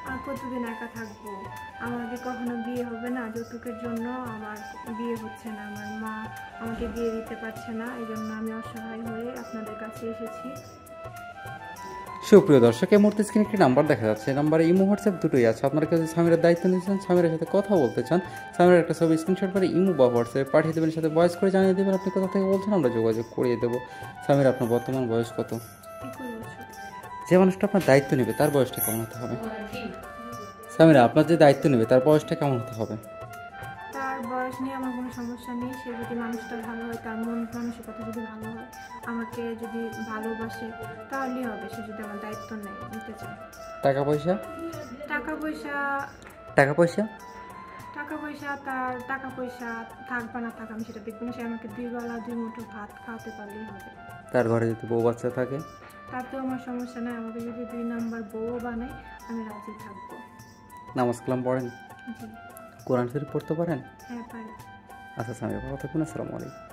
আর কতদিন একা থাকবো? আমাকে কখনো বিয়ে হবে না? যৌতুকের জন্য আমার বিয়ে হচ্ছে না, আমার মা আমাকে বিয়ে দিতে পারছে না, এই জন্য আমি অসহায় হয়ে আপনাদের কাছে এসেছি। সুপ্রিয় দর্শক, এই মুহূর্তে স্ক্রিনে একটি নাম্বার দেখা যাচ্ছে। নাম্বারে ইমো হোয়াটসঅ্যাপ দুটোই আছে। আপনার কাছে সামিরের দায়িত্ব নিয়েছেন, সামিরের সাথে কথা বলতে চান, সামিরের একটা ছবি স্ক্রিনশট করে ইমো বা হোয়াটসঅ্যাপে পাঠিয়ে দেবেন, সাথে ভয়েস করে জানিয়ে দেবেন আপনি কোথা থেকে বলছেন, আমরা যোগাযোগ করিয়ে দেবো। সামির, আপনার বর্তমান বয়স কত? 21 বছর। যে মানুষটা আপনার দায়িত্ব নেবে তার বয়সটা কেমন হতে হবে? সামিরা, আপনার যে দায়িত্ব নেবে তার বয়সটা কেমন হতে হবে? তার বয়স নিয়ে আমার কোনো সমস্যা নেই। সে যদি মানুষটা ভালো হয়, তার মন মানসিকতা যদি ভালো হয়, আমাকে যদি ভালোবাসে, তাহলেই হবে। সে যদি আমার দায়িত্ব নিতে চায়। টাকা পয়সা? টাকা পয়সা টাকা পয়সা টাকা পয়সা তার টাকা পয়সা থাক বা না থাক, আমি সেটা দেখবো না। সে আমাকে 2 বেলা 2 মুঠো ভাত খাওয়াতে পারলেই হবে। তার ঘরে যদি বউ বাচ্চা থাকে? তাতেও আমার সমস্যা নেই। আমাকে যদি 2 নাম্বার বউ বানায়, আমি রাজি থাকবো। নামাজ কালাম পড়েন? জি। কোরআন শরীফ পড়তে পারেন? হ্যাঁ, পারি। আচ্ছা সামিরা, ভালো থাকুন। আসসালামু আলাইকুম।